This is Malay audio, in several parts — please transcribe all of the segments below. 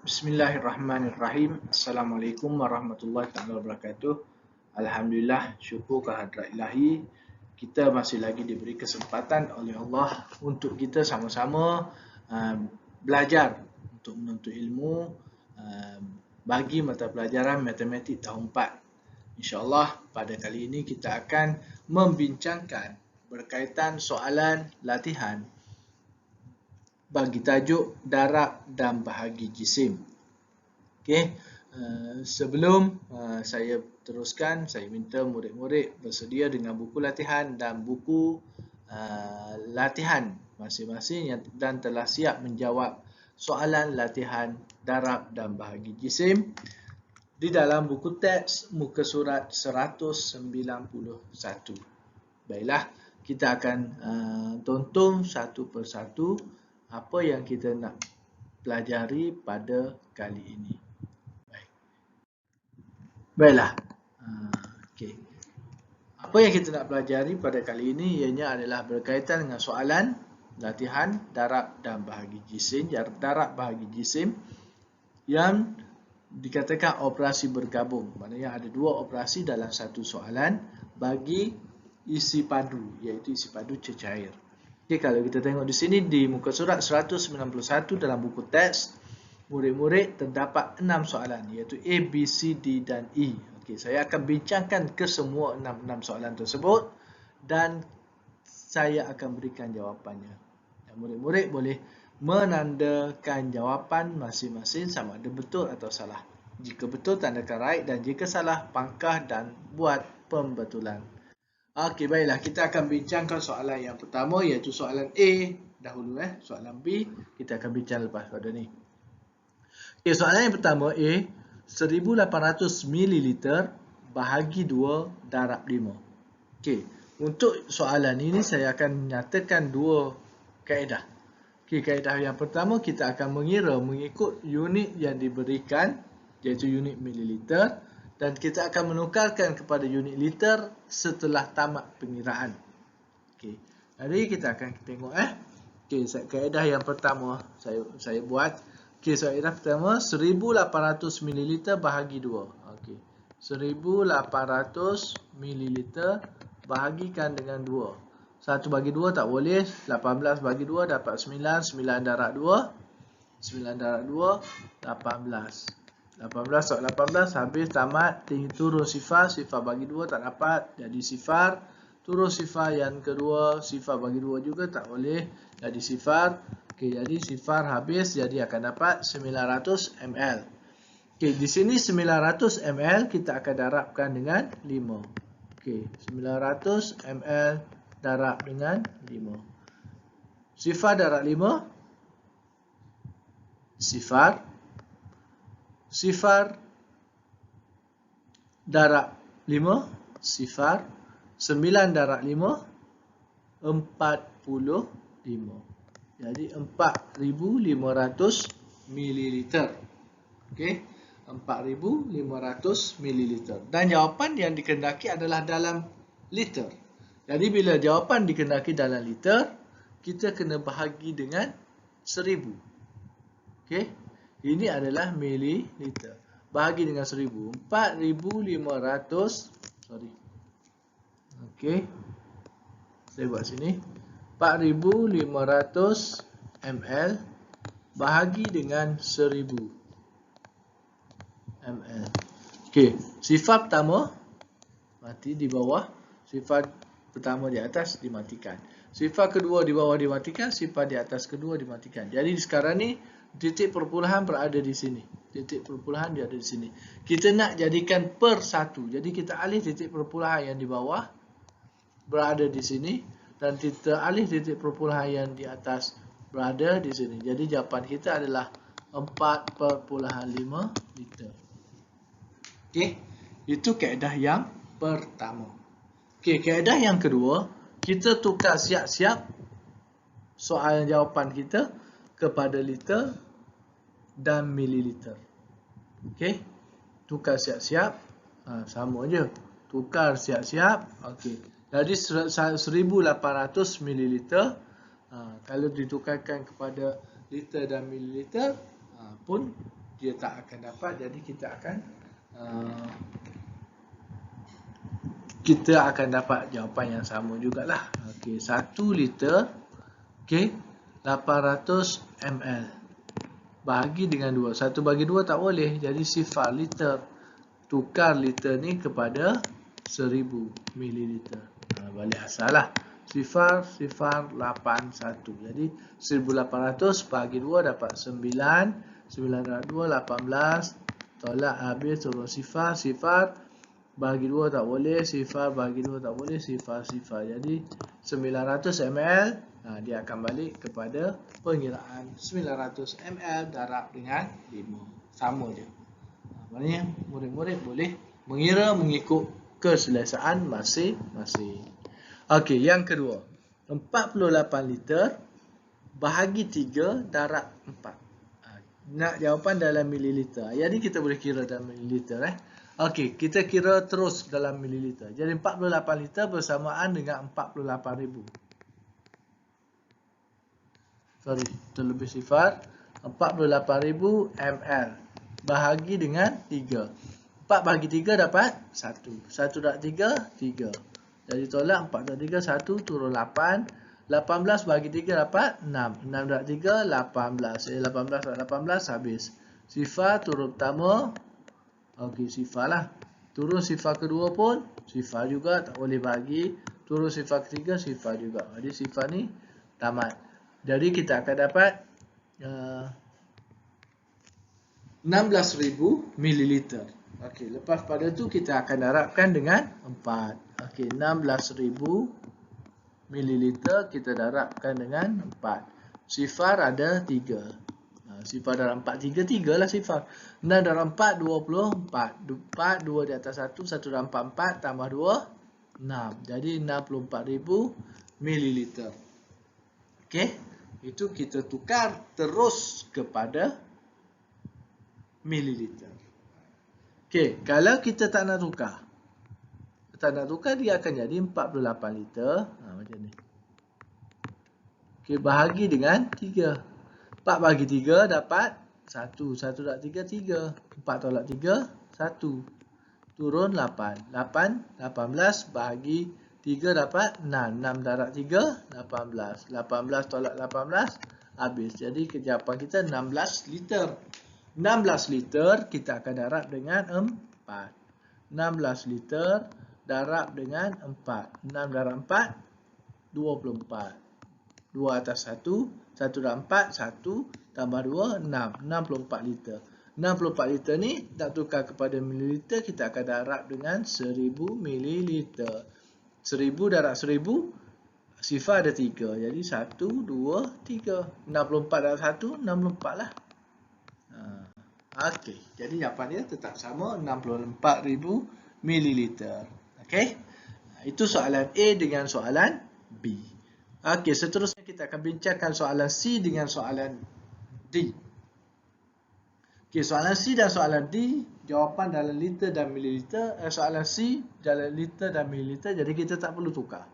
Bismillahirrahmanirrahim. Assalamualaikum warahmatullahi wabarakatuh. Alhamdulillah, syukur kehadrat ilahi. Kita masih lagi diberi kesempatan oleh Allah untuk kita sama-sama belajar untuk menuntut ilmu bagi mata pelajaran matematik tahun 4. InsyaAllah pada kali ini kita akan membincangkan berkaitan soalan latihan bagi tajuk darab dan bahagi jisim. Okey, sebelum saya teruskan, saya minta murid-murid bersedia dengan buku latihan dan buku latihan masing-masing dan telah siap menjawab soalan latihan darab dan bahagi jisim di dalam buku teks muka surat 191. Baiklah, kita akan tonton satu persatu apa yang kita nak pelajari pada kali ini. Baiklah. Okay. Apa yang kita nak pelajari pada kali ini ianya adalah berkaitan dengan soalan latihan darab dan bahagi jisim, darab bahagi jisim yang dikatakan operasi bergabung. Maknanya ada dua operasi dalam satu soalan bagi isi padu, iaitu isi padu cecair. Okay, kalau kita tengok di sini di muka surat 191 dalam buku teks, murid-murid terdapat 6 soalan, iaitu A, B, C, D dan E. Okay, saya akan bincangkan ke semua 6 soalan tersebut dan saya akan berikan jawapannya. Dan murid-murid boleh menandakan jawapan masing-masing sama ada betul atau salah. Jika betul, tandakan right, dan jika salah, pangkah dan buat pembetulan. Okey, baiklah, kita akan bincangkan soalan yang pertama, iaitu soalan A dahulu. Soalan B kita akan bincang lepas pada ni. Okey, soalan yang pertama A, 1800 ml bahagi 2 darab 5. Okey, untuk soalan ini saya akan nyatakan dua kaedah. Okey, kaedah yang pertama kita akan mengira mengikut unit yang diberikan, iaitu unit mililiter, dan kita akan menukarkan kepada unit liter setelah tamat pengiraan. Okey, jadi kita akan tengok Okey, kaedah yang pertama saya buat. Okey, kaedah pertama 1800 ml bahagi 2. Okey, 1800 ml bahagikan dengan 2. 1 bagi 2 tak boleh, 18 bagi 2 dapat 9, 9 darab 2, 9 darab 2, 18. 18 habis tamat, turun sifar, sifar bagi 2 tak dapat, jadi sifar, turun sifar yang kedua, sifar bagi 2 juga tak boleh, jadi sifar. Okey, jadi sifar habis, jadi akan dapat 900 ml. Okey, di sini 900 ml kita akan darabkan dengan 5. Okey, 900 ml darab dengan 5. Sifar darab 5, sifar. Sifar darab 5, sifar. 9 darab 5, 45. Jadi 4500 ml. Okey, 4500 ml. Dan jawapan yang dikehendaki adalah dalam liter. Jadi bila jawapan dikehendaki dalam liter, kita kena bahagi dengan 1000. Okey, ini adalah mililiter. Bahagi dengan 1000. 4500. Okey, saya buat sini. 4500 ml bahagi dengan 1000 ml. Okey, sifar pertama mati di bawah, sifar pertama di atas dimatikan. Sifar kedua di bawah dimatikan, sifar di atas kedua dimatikan. Jadi sekarang ni titik perpuluhan berada di sini. Titik perpuluhan dia ada di sini. Kita nak jadikan per satu. Jadi kita alih titik perpuluhan yang di bawah berada di sini dan kita alih titik perpuluhan yang di atas berada di sini. Jadi jawapan kita adalah 4,5 liter. Okey, itu kaedah yang pertama. Okey, kaedah yang kedua, kita tukar siap-siap soalan jawapan kita kepada liter dan mililiter. Okey, tukar siap-siap, sama je, tukar siap-siap. Okey, jadi 1800 mililiter kalau ditukarkan kepada liter dan mililiter pun dia tak akan dapat. Jadi kita akan dapat jawapan yang sama jugalah. Okey, 1 liter, okey, 800 ml. Bahagi dengan 2. 1 bagi 2 tak boleh. Jadi sifar liter. Tukar liter ni kepada 1000 mililiter. Balik asal lah. Sifar 81. Jadi 1800 bagi 2 dapat 9. 9 darab 2, 18. Tolak habis turun sifar. Sifar bagi 2 tak boleh. Sifar bagi 2 tak boleh. Sifar. Jadi 900 ml. Dia akan balik kepada pengiraan 900 ml darab dengan 5. Sama je. Maknanya murid-murid boleh mengira mengikut keselesaan masing-masing. Okey, yang kedua. 48 liter bahagi 3 darab 4. Nak jawapan dalam mililiter. Jadi kita boleh kira dalam mililiter. Okey, kita kira terus dalam mililiter. Jadi 48 liter bersamaan dengan 48,000. Sorry, terlebih sifar. 48,000 ml. Bahagi dengan 3. 4 bahagi 3 dapat 1. 1 darab 3, 3. Jadi tolak 4 darab 3, 1 turun 8. 18 bahagi 3 dapat 6. 6 darab 3, 18. Jadi 18 darab 18 habis. Sifar turun pertama. Okey, sifar lah. Turun sifar kedua pun sifar juga, tak boleh bagi. Turun sifar ketiga, sifar juga. Jadi sifar ni tamat. Jadi kita akan dapat 16,000 mililiter. Okey, lepas pada tu kita akan darabkan dengan 4. Okey, 16,000 mililiter kita darabkan dengan 4. Sifar ada 3. Sifar dalam 4, 3 lah sifar. 6 dalam 4, 24. 4, 2 di atas 1, 1 dalam 4, 4 tambah 2, 6. Jadi 64,000 mililiter. Okey, itu kita tukar terus kepada mililiter. Okey, kalau kita tak nak tukar. Dia akan jadi 48 liter. Macam ni. Okey, bahagi dengan 3. 4 bagi 3 dapat 1. 1 darab 3, 3. 4 tolak 3, 1. Turun 8. 18 bahagi 3 dapat 6. 6 darab 3, 18. 18 tolak 18, habis. Jadi jawapan kita 16 liter. 16 liter kita akan darab dengan 4. 16 liter darab dengan 4. 6 darab 4, 24. 2 atas 1, 1 darab 4, 1 tambah 2, 6. 64 liter. 64 liter ni nak tukar kepada mililiter, kita akan darab dengan 1000 mililiter. 1000 darab 1000, sifar ada 3. Jadi 1, 2, 3. 64 darab 1, 64 lah. Okey, jadi jawapan dia tetap sama, 64,000 mililiter. Okey, itu soalan A dengan soalan B. Okey, seterusnya kita akan bincangkan soalan C dengan soalan D. Okey, soalan C dan soalan D, jawapan dalam liter dan mililiter. Soalan C dalam liter dan mililiter, jadi kita tak perlu tukar.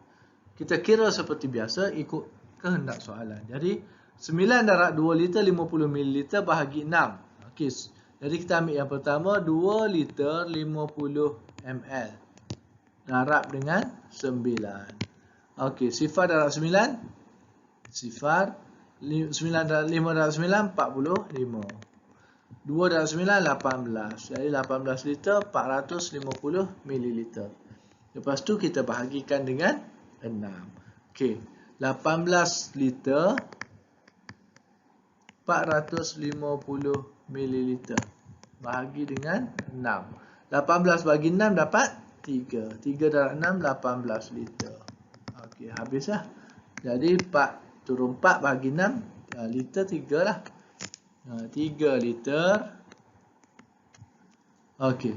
Kita kira seperti biasa ikut kehendak soalan. Jadi 9 darab 2 liter 50 mililiter bahagi 6. Okey, jadi kita ambil yang pertama, 2 liter 50 ml. Darab dengan 9. Okey, sifar darab 9. Sifar 9 darab 5 darab 9, 45. 2 darab 9, 18. Jadi 18 liter 450 mililiter. Lepas tu kita bahagikan dengan 6. Okey, 18 liter 450 mililiter bahagi dengan 6. 18 bagi 6 dapat 3. 3 darab 6, 18 liter. Okey, habislah. Jadi 4 turun 4 bagi 6, liter 3 lah. 3 liter. Okey,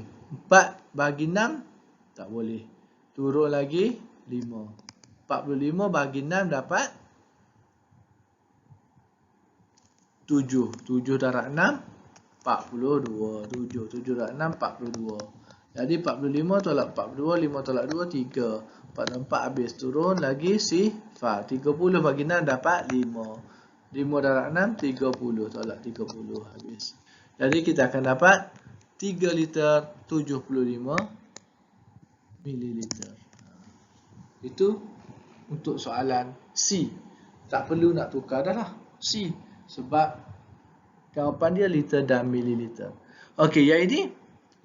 4 bagi 6 tak boleh. Turun lagi 5. 45 bagi 6 dapat 7. 7 darab 6, 42. 7 darab 6, 42. Jadi 45 tolak 42, 5 tolak 2, 3. 4 habis. Turun lagi sifar. 30 bagi 6 dapat 5. 5 darab 6, 30. Tolak 30 habis. Jadi kita akan dapat 3 liter 75 mililiter. Itu untuk soalan C. Tak perlu nak tukar dah lah C. Sebab jawapan dia liter dan mililiter. Okey, yang ini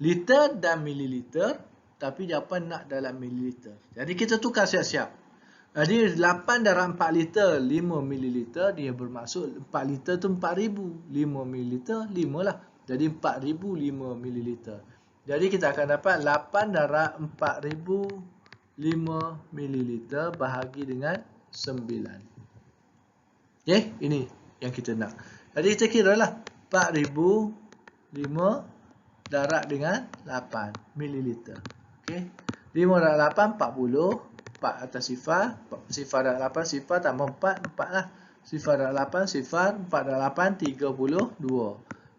liter dan mililiter. Tapi jawapan nak dalam mililiter. Jadi kita tukar siap-siap. Jadi 8 darab 4 liter 5 mililiter. Dia bermaksud 4 liter tu 4000. 5 mililiter 5 lah. Jadi 4000 5 mililiter. Jadi kita akan dapat 8 darab 4000 5 mililiter bahagi dengan 9. Okay, ini yang kita nak. Jadi kita kira lah 4000 5 darab dengan 8 mililiter. Okay. 5 darab 8, 40. 4 atas sifar. Sifar darab 8, sifar tambah 4. 4 lah. Sifar darab 8, sifar. 4 darab 8, 32.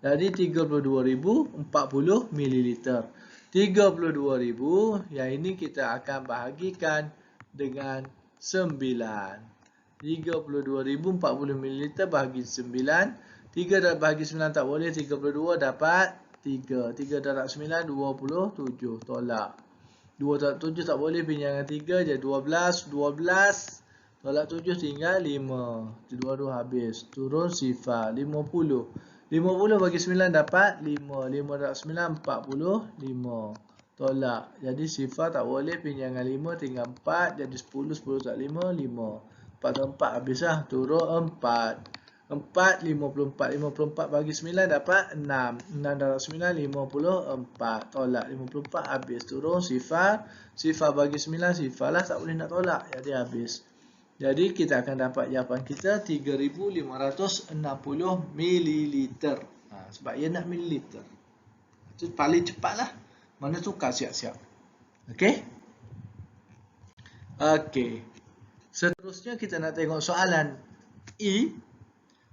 Jadi 32,040 mililiter. 32,000. Yang ini kita akan bahagikan dengan 9. 32,040 mililiter bahagi 9. 3 darab bahagi 9 tak boleh. 32 dapat 3. 3 darab 9, 27. Tolak. 2 tolak 7 tak boleh, pinjangan 3 jadi 12. 12 tolak 7 tinggal 5. 2 habis. Turun sifar 50. 50 bagi 9 dapat 5. 5 darab 9 45. Tolak. Jadi sifar tak boleh, pinjangan 5 tinggal 4 jadi 10. 10 tak 5 5. 4 tolak 4 habis lah. Turun 4. 4, 54. 54 bagi 9 dapat 6. 6 darab 9, 54. Tolak 54 habis. Turun sifar. Sifar bagi 9, sifar lah. Tak boleh nak tolak. Jadi habis. Jadi kita akan dapat jawapan kita 3,560 mililiter. Sebab ia nak mililiter. Itu paling cepat lah. Mana tukar siap-siap. Okey? Okey. Seterusnya kita nak tengok soalan E.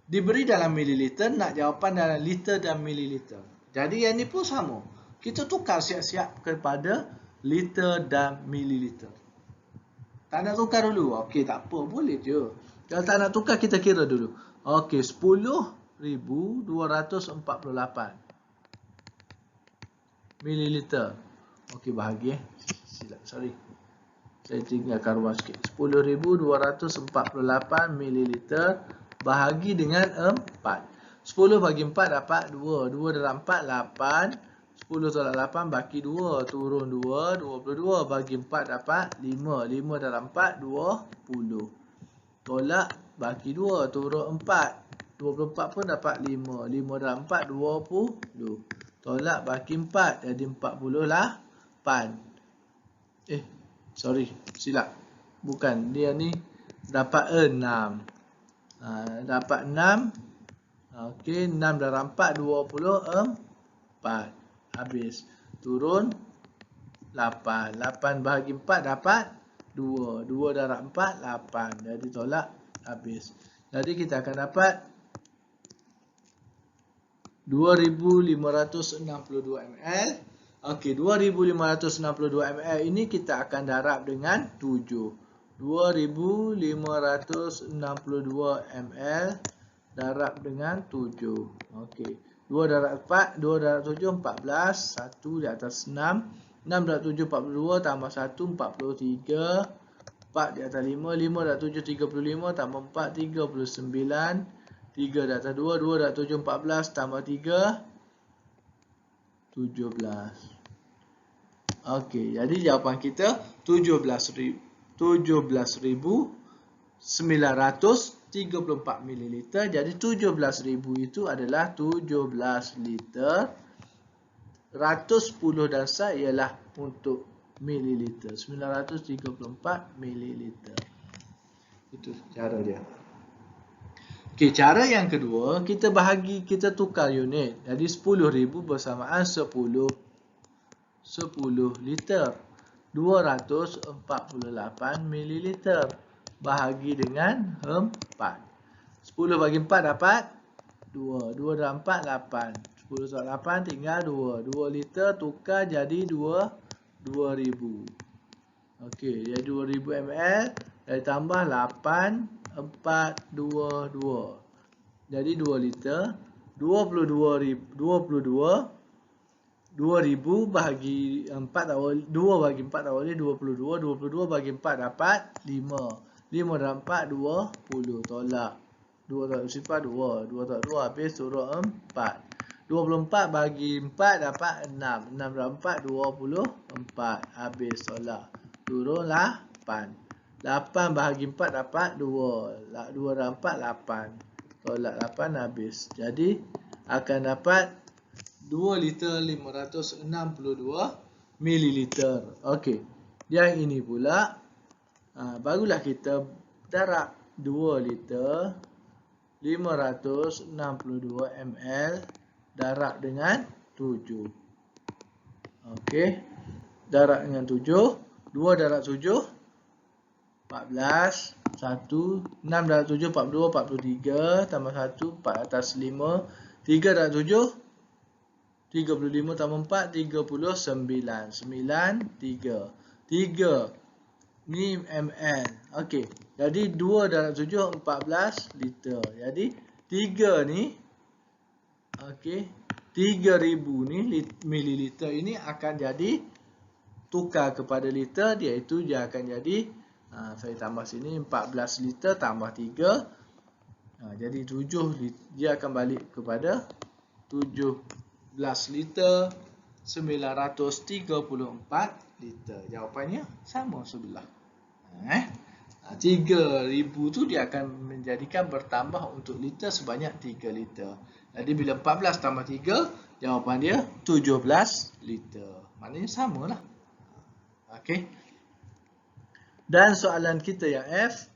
Diberi dalam mililiter, nak jawapan dalam liter dan mililiter. Jadi yang ni pun sama. Kita tukar siap-siap kepada liter dan mililiter. Tak nak tukar dulu? Okey, tak apa. Boleh je. Kalau tak nak tukar, kita kira dulu. Okey, 10,248 mililiter. Okey, bahagi silap, sorry. Saya tinggalkan ruang sikit. 10,248 mililiter bahagi dengan 4. 10 bagi 4 dapat 2. 2 dalam 4, 8. 10 tolak 8 bagi 2. Turun 2. 22 bagi 4 dapat 5. 5 dalam 4, 20. Tolak bagi 2. Turun 4. 24 pun dapat 5. 5 dalam 4, 20. Tolak bagi 4. Jadi 48. Sorry. Silap. Bukan. Dia ni dapat 6. Dapat 6. Okey, 6 darab 4, 24. Habis. Turun 8. 8 bahagi 4 dapat 2. 2 darab 4, 8. Jadi tolak, habis. Jadi kita akan dapat 2,562 ml. Okey, 2,562 ml ini kita akan darab dengan 7. 2,562 ml darab dengan 7. Okey. 2 darab 4, 2 darab 7, 14. 1 di atas 6. 6 darab 7, 42. Tambah 1, 43. 4 di atas 5. 5 darab 7, 35. Tambah 4, 39. 3 di atas 2. 2 darab 7, 14. Tambah 3, 17. Okey. Jadi jawapan kita 17,934 mililiter. Jadi 17,000 itu adalah 17 liter. 110 dan sat ialah untuk mililiter. 934 mililiter. Itu cara dia. Okey, cara yang kedua, kita tukar unit. Jadi 10,000 bersamaan 10 liter. 248 mililiter bahagi dengan 4. 10 bagi 4 dapat 2. 2 dalam 4, 8. 10 tolak 8 tinggal 2. 2 liter tukar jadi 2,000. Okey, jadi 2,000 ml. Dari tambah 8, 4, 2, 2. Jadi 2 liter. 2000 bahagi 4 awal 2 bagi 4 awal ni 22 bagi 4 dapat 5 dan 4 20 tolak 2 tak bersifar 2 tak 2 habis turun 4 24 bagi 4 dapat 6 dan 4 24 habis tolak turun 8 bahagi 4 dapat 2 dan 4 8 tolak 8 habis jadi akan dapat 2 liter 562 mililiter. Okey. Yang ini pula barulah kita darab 2 liter 562 ml darab dengan 7. Okey. Darab dengan 7. 2 darab 7 14 1 6 darab 7 42 43 tambah 1 4 atas 5 3 darab 7 35 tambah 4 39 3 ni ml. Okey. Jadi 2 darab 7 14 liter. Jadi 3 ni okey 3000 ni mililiter ini akan jadi tukar kepada liter iaitu dia akan jadi saya tambah sini 14 liter tambah 3 jadi 7 dia akan balik kepada 17 liter 934 liter. Jawapannya sama sebelah. 3000 tu dia akan menjadikan bertambah untuk liter sebanyak 3 liter. Jadi bila 14 tambah 3, jawapan dia 17 liter. Maknanya samalah. Okey. Dan soalan kita yang F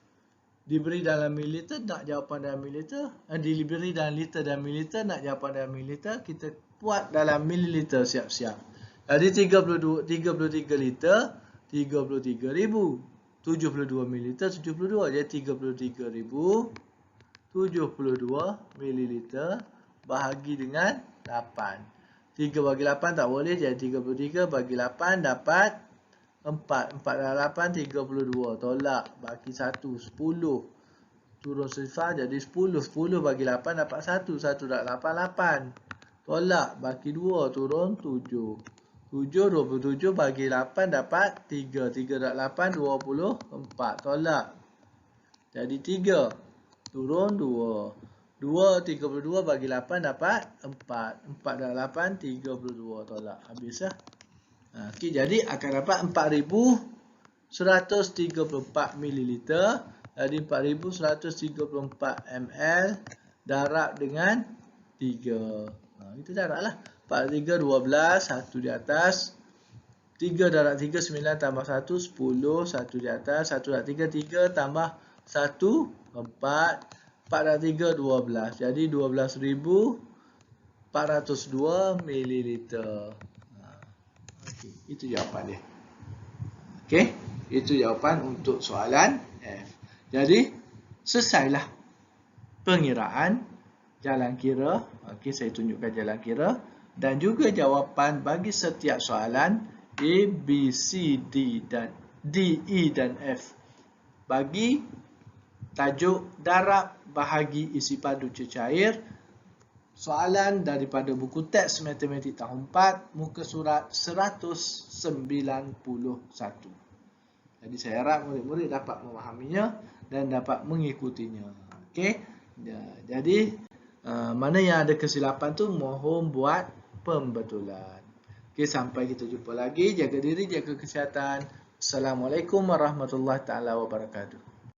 diberi dalam mililiter nak jawapan dalam mililiter, diberi dalam liter dan mililiter nak jawapan dalam mililiter, kita buat dalam mililiter siap-siap. Jadi 33 liter 33,000, 72 mililiter 72, jadi 33,072 mililiter bahagi dengan 8. 3 bagi 8 tak boleh, jadi 33 bagi 8 dapat 4 dan 8 32 tolak bagi 1 10 turun sifar jadi 10 bagi 8 dapat 1 tak 8 tolak bagi 2 turun 7 27 bagi 8 dapat 3 tak 8 24 tolak jadi 3 turun 2 32 bagi 8 dapat 4 tak 8 32 tolak habis lah. Okay, jadi akan dapat 4134 mililiter. Jadi 4134 ml darab dengan 3. Itu darab lah. 43 12 1 di atas. 3 darab 3 9 tambah 1 10 1 di atas. 1 darab 3 3 tambah 1 4 darab 3 12. Jadi 12,402 mililiter. Okay, itu jawapan dia. Okey, itu jawapan untuk soalan F. Jadi, selesailah pengiraan jalan kira. Okey, saya tunjukkan jalan kira dan juga jawapan bagi setiap soalan A, B, C, D dan D, E dan F. Bagi tajuk darab bahagi isi padu cecair. Soalan daripada buku teks matematik tahun 4, muka surat 191. Jadi saya harap murid-murid dapat memahaminya dan dapat mengikutinya. Okey. Jadi mana yang ada kesilapan tu mohon buat pembetulan. Okey, sampai kita jumpa lagi. Jaga diri, jaga kesihatan. Assalamualaikum warahmatullahi taala wabarakatuh.